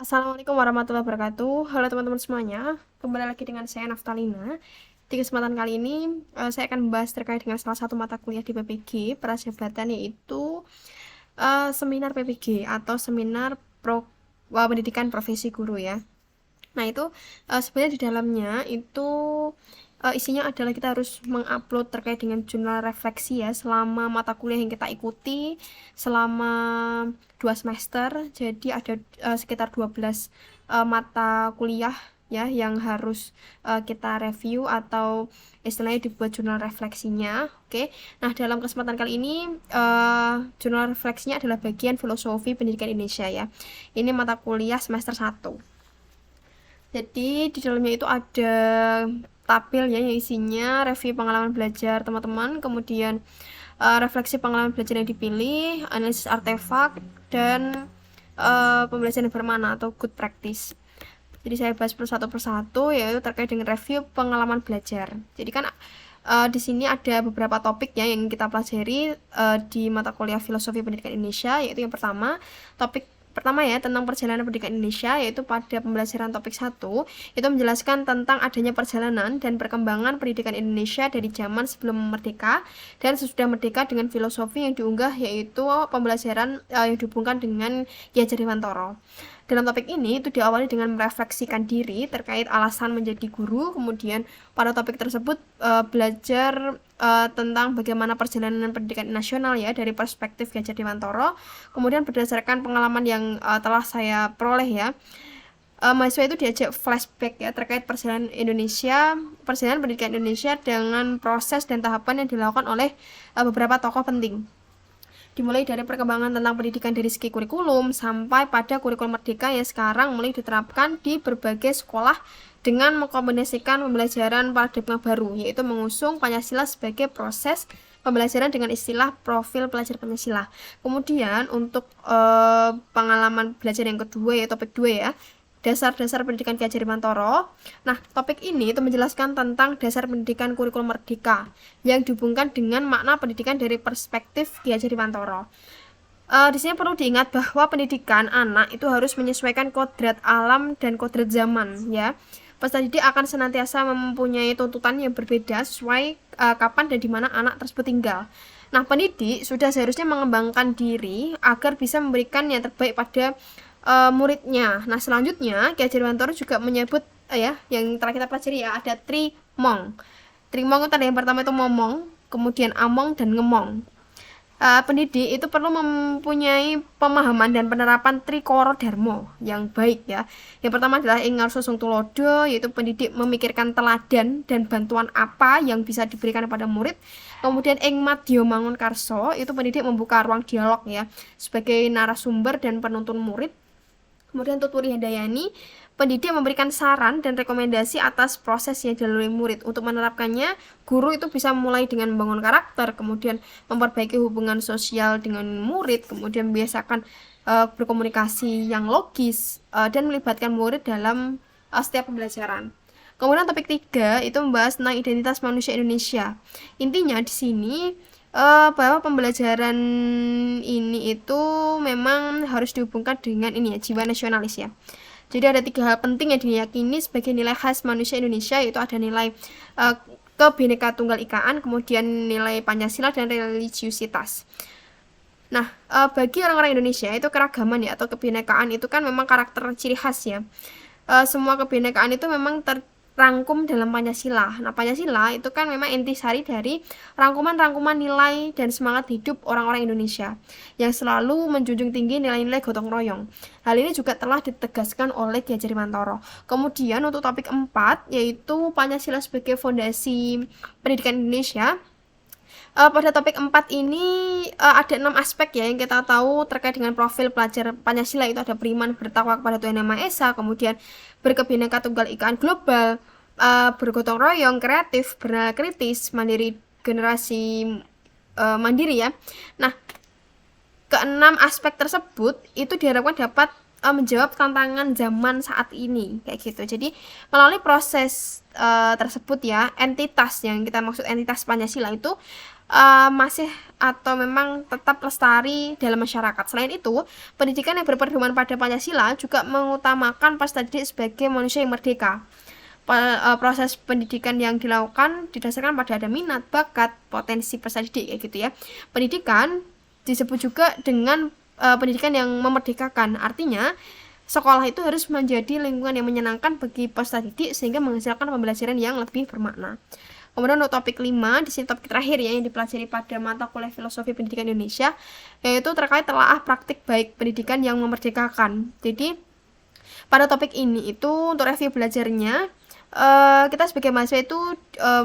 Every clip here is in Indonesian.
Assalamualaikum warahmatullahi wabarakatuh. Halo teman-teman semuanya, kembali lagi dengan saya Naftalina. Di kesempatan kali ini, saya akan membahas terkait dengan salah satu mata kuliah di PPG, Prajabatan, yaitu seminar PPG atau seminar pendidikan profesi guru ya. Nah itu sebenarnya di dalamnya itu isinya adalah kita harus mengupload terkait dengan jurnal refleksi ya selama mata kuliah yang kita ikuti selama 2 semester. Jadi ada sekitar 12 mata kuliah ya yang harus kita review atau istilahnya dibuat jurnal refleksinya. Oke. Nah, dalam kesempatan kali ini jurnal refleksinya adalah bagian filosofi pendidikan Indonesia ya. Ini mata kuliah semester 1. Jadi di dalamnya itu ada tabel ya yang isinya review pengalaman belajar teman-teman, kemudian refleksi pengalaman belajar yang dipilih, analisis artefak, dan pembelajaran yang bermakna atau good practice. Jadi saya bahas satu persatu yaitu terkait dengan review pengalaman belajar. Jadi kan di sini ada beberapa topik ya yang kita pelajari di mata kuliah filosofi pendidikan Indonesia, yaitu yang pertama topik pertama ya tentang perjalanan pendidikan Indonesia, yaitu pada pembelajaran topik 1 itu menjelaskan tentang adanya perjalanan dan perkembangan pendidikan Indonesia dari zaman sebelum merdeka dan sesudah merdeka dengan filosofi yang diunggah, yaitu pembelajaran yang dihubungkan dengan Ki Hajar Dewantara. Dalam topik ini itu diawali dengan merefleksikan diri terkait alasan menjadi guru, kemudian pada topik tersebut belajar tentang bagaimana perjalanan pendidikan nasional ya dari perspektif Ki Hajar Dewantara. Kemudian berdasarkan pengalaman yang telah saya peroleh ya, mahasiswa itu diajak flashback ya terkait perjalanan pendidikan Indonesia dengan proses dan tahapan yang dilakukan oleh beberapa tokoh penting. Dimulai dari perkembangan tentang pendidikan dari segi kurikulum sampai pada kurikulum merdeka yang sekarang mulai diterapkan di berbagai sekolah dengan mengkombinasikan pembelajaran paradigma baru, yaitu mengusung Pancasila sebagai proses pembelajaran dengan istilah profil pelajar Pancasila. Kemudian untuk pengalaman belajar yang kedua ya, topik 2 ya, dasar-dasar pendidikan Ki Hajar Dewantara. Nah, topik ini itu menjelaskan tentang dasar pendidikan kurikulum merdeka yang dihubungkan dengan makna pendidikan dari perspektif Ki Hajar Dewantara. Di sini perlu diingat bahwa pendidikan anak itu harus menyesuaikan kodrat alam dan kodrat zaman ya. Peserta didik akan senantiasa mempunyai tuntutan yang berbeda sesuai kapan dan di mana anak tersebut tinggal. Nah, pendidik sudah seharusnya mengembangkan diri agar bisa memberikan yang terbaik pada muridnya. Nah, selanjutnya Ki Hajar Dewantara juga menyebut ya yang telah kita pelajari ya, ada trimong. Trimong itu ada yang pertama itu momong, kemudian among dan ngemong. Pendidik itu perlu mempunyai pemahaman dan penerapan trikoro dharma yang baik ya. Yang pertama adalah ing ngarsusung tulodo, yaitu pendidik memikirkan teladan dan bantuan apa yang bisa diberikan kepada murid. Kemudian ing madya mangun karso, itu pendidik membuka ruang dialog ya sebagai narasumber dan penuntun murid. Kemudian Tuturi Handayani, pendidik memberikan saran dan rekomendasi atas proses yang dilalui murid. Untuk menerapkannya, guru itu bisa mulai dengan membangun karakter, kemudian memperbaiki hubungan sosial dengan murid, kemudian membiasakan berkomunikasi yang logis, dan melibatkan murid dalam setiap pembelajaran. Kemudian topik 3 itu membahas tentang identitas manusia Indonesia. Intinya di sini bahwa pembelajaran ini itu memang harus dihubungkan dengan ini ya, jiwa nasionalis ya. Jadi ada 3 hal penting yang diyakini sebagai nilai khas manusia Indonesia, yaitu ada nilai Kebhinneka Tunggal Ikaan, kemudian nilai Pancasila dan religiusitas. Nah, bagi orang-orang Indonesia itu keragaman ya atau kebinekaan itu kan memang karakter ciri khas ya. Semua kebinekaan itu memang terangkum dalam Pancasila. Nah, Pancasila itu kan memang intisari dari rangkuman-rangkuman nilai dan semangat hidup orang-orang Indonesia yang selalu menjunjung tinggi nilai-nilai gotong royong. Hal ini juga telah ditegaskan oleh Ki Hajar Dewantara. Kemudian untuk topik 4 yaitu Pancasila sebagai fondasi pendidikan Indonesia. Pada topik 4 ini ada 6 aspek ya yang kita tahu terkait dengan profil pelajar Pancasila, itu ada beriman bertakwa kepada Tuhan Yang Maha Esa, kemudian berkebhinneka tunggal ikaan global, bergotong royong, kreatif, bernalar kritis, mandiri, generasi mandiri ya. Nah, keenam aspek tersebut itu diharapkan dapat menjawab tantangan zaman saat ini kayak gitu. Jadi melalui proses tersebut ya, entitas yang kita maksud entitas Pancasila itu masih atau memang tetap lestari dalam masyarakat. Selain itu, pendidikan yang berpedoman pada Pancasila juga mengutamakan peserta didik sebagai manusia yang merdeka. Proses pendidikan yang dilakukan didasarkan pada ada minat, bakat, potensi peserta didik kayak gitu ya. Pendidikan disebut juga dengan pendidikan yang memerdekakan. Artinya, sekolah itu harus menjadi lingkungan yang menyenangkan bagi peserta didik sehingga menghasilkan pembelajaran yang lebih bermakna. Kemudian untuk topik 5, di sini topik terakhir ya yang dipelajari pada mata kuliah Filosofi Pendidikan Indonesia, yaitu terkait telaah praktik baik pendidikan yang memerdekakan. Jadi pada topik ini itu untuk review belajarnya, kita sebagai mahasiswa itu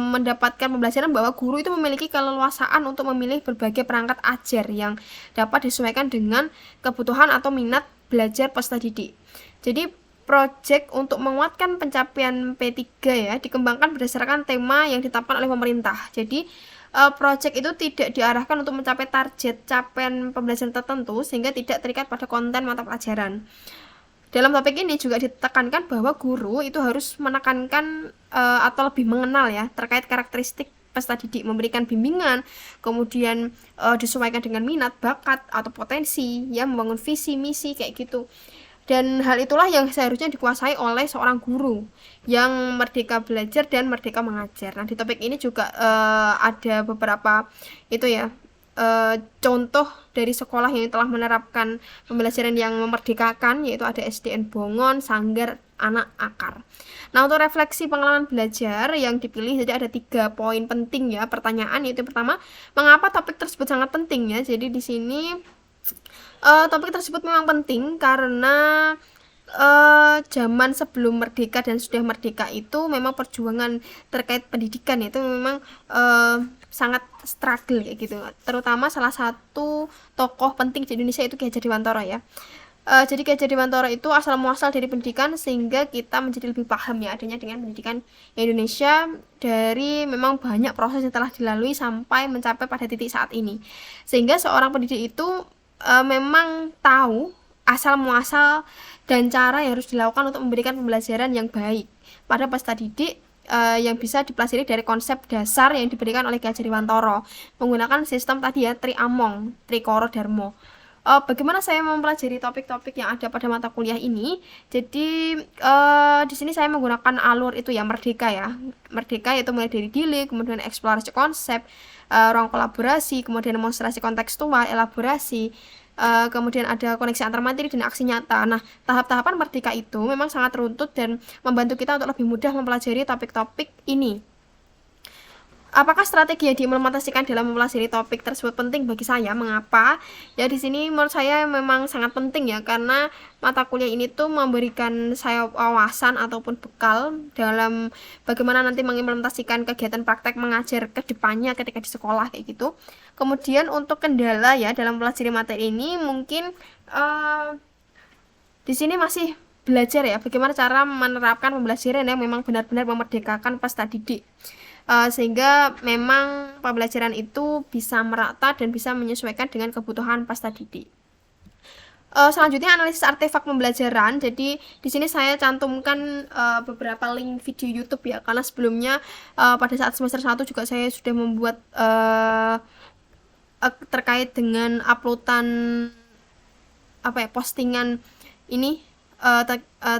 mendapatkan pembelajaran bahwa guru itu memiliki keleluasaan untuk memilih berbagai perangkat ajar yang dapat disesuaikan dengan kebutuhan atau minat belajar peserta didik. Jadi proyek untuk menguatkan pencapaian P3 ya dikembangkan berdasarkan tema yang ditetapkan oleh pemerintah. Jadi proyek itu tidak diarahkan untuk mencapai target capaian pembelajaran tertentu sehingga tidak terikat pada konten mata pelajaran. Dalam topik ini juga ditekankan bahwa guru itu harus menekankan atau lebih mengenal ya terkait karakteristik peserta didik, memberikan bimbingan, kemudian disesuaikan dengan minat, bakat atau potensi, ya membangun visi misi kayak gitu. Dan hal itulah yang seharusnya dikuasai oleh seorang guru yang merdeka belajar dan merdeka mengajar. Nah, di topik ini juga ada beberapa itu ya contoh dari sekolah yang telah menerapkan pembelajaran yang memerdekakan, yaitu ada SDN Bongon, Sanggar, Anak Akar. Nah, untuk refleksi pengalaman belajar yang dipilih, jadi ada 3 poin penting ya pertanyaan, yaitu pertama, mengapa topik tersebut sangat penting ya. Jadi di sini topik tersebut memang penting karena zaman sebelum merdeka dan sudah merdeka itu memang perjuangan terkait pendidikan itu memang sangat struggle kayak gitu. Terutama salah satu tokoh penting di Indonesia itu Ki Hajar Dewantara ya. Jadi Ki Hajar Dewantara itu asal muasal dari pendidikan sehingga kita menjadi lebih paham ya adanya dengan pendidikan Indonesia dari memang banyak proses yang telah dilalui sampai mencapai pada titik saat ini. Sehingga seorang pendidik itu memang tahu asal muasal dan cara yang harus dilakukan untuk memberikan pembelajaran yang baik pada peserta didik yang bisa dipelajari dari konsep dasar yang diberikan oleh Ki Hajar Dewantara menggunakan sistem tadi ya Triamong, Trikoro Darmo. Bagaimana saya mempelajari topik-topik yang ada pada mata kuliah ini? Jadi di sini saya menggunakan alur itu ya Merdeka ya. Merdeka yaitu mulai dari Dili, kemudian eksplorasi konsep, ruang kolaborasi, kemudian demonstrasi kontekstual, elaborasi, kemudian ada koneksi antar materi dan aksi nyata. Nah, tahap-tahapan Merdeka itu memang sangat runtut dan membantu kita untuk lebih mudah mempelajari topik-topik ini. Apakah strategi yang diimplementasikan dalam mempelajari topik tersebut penting bagi saya? Mengapa? Ya di sini menurut saya memang sangat penting ya karena mata kuliah ini tuh memberikan saya wawasan ataupun bekal dalam bagaimana nanti mengimplementasikan kegiatan praktek mengajar ke depannya ketika di sekolah kayak gitu. Kemudian untuk kendala ya dalam mempelajari materi ini mungkin di sini masih belajar ya bagaimana cara menerapkan pembelajaran yang memang benar-benar memerdekakan peserta didik. Sehingga memang pembelajaran itu bisa merata dan bisa menyesuaikan dengan kebutuhan peserta didik. Selanjutnya analisis artefak pembelajaran. Jadi di sini saya cantumkan beberapa link video YouTube ya karena sebelumnya pada saat semester 1 juga saya sudah membuat terkait dengan uploadan postingan ini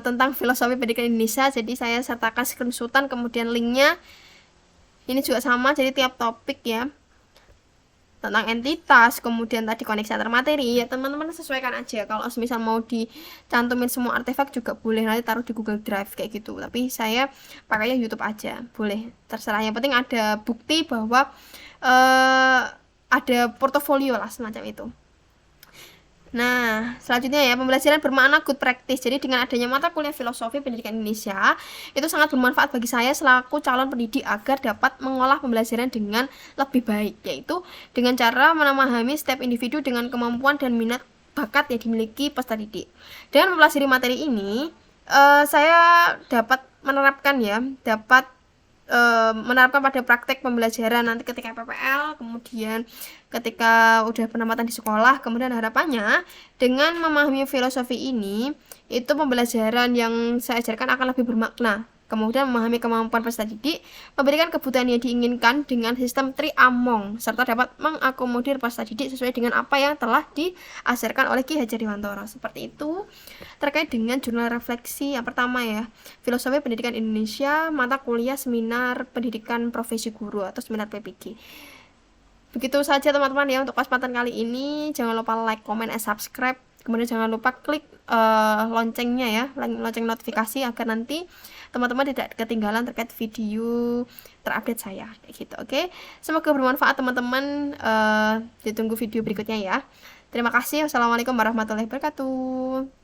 tentang filosofi pendidikan Indonesia. Jadi saya sertakan screenshotan kemudian linknya. Ini juga sama, jadi tiap topik ya tentang entitas, kemudian tadi koneksi antar materi ya teman-teman sesuaikan aja. Kalau misal mau dicantumin semua artefak juga boleh, nanti taruh di Google Drive kayak gitu. Tapi saya pakainya YouTube aja, boleh terserah. Yang penting ada bukti bahwa ada portofolio lah semacam itu. Nah, selanjutnya ya, pembelajaran bermakna good practice. Jadi dengan adanya mata kuliah Filosofi Pendidikan Indonesia, itu sangat bermanfaat bagi saya selaku calon pendidik agar dapat mengolah pembelajaran dengan lebih baik, yaitu dengan cara memahami setiap individu dengan kemampuan dan minat bakat yang dimiliki peserta didik. Dengan mempelajari materi ini, saya dapat menerapkan pada praktek pembelajaran nanti ketika PPL, kemudian ketika udah penempatan di sekolah. Kemudian harapannya dengan memahami filosofi ini, itu pembelajaran yang saya ajarkan akan lebih bermakna kemudian memahami kemampuan peserta didik, memberikan kebutuhan yang diinginkan dengan sistem Triamong, serta dapat mengakomodir peserta didik sesuai dengan apa yang telah diajarkan oleh Ki Hajar Dewantara. Seperti itu. Terkait dengan jurnal refleksi yang pertama ya, Filosofi Pendidikan Indonesia, mata kuliah seminar pendidikan profesi guru atau seminar PPG. Begitu saja teman-teman ya untuk kesempatan kali ini. Jangan lupa like, comment, and subscribe. Kemudian jangan lupa klik loncengnya ya, lonceng notifikasi agar nanti teman-teman tidak ketinggalan terkait video terupdate saya kayak gitu. Oke, semoga bermanfaat teman-teman. Ditunggu video berikutnya ya. Terima kasih. Wassalamualaikum warahmatullahi wabarakatuh.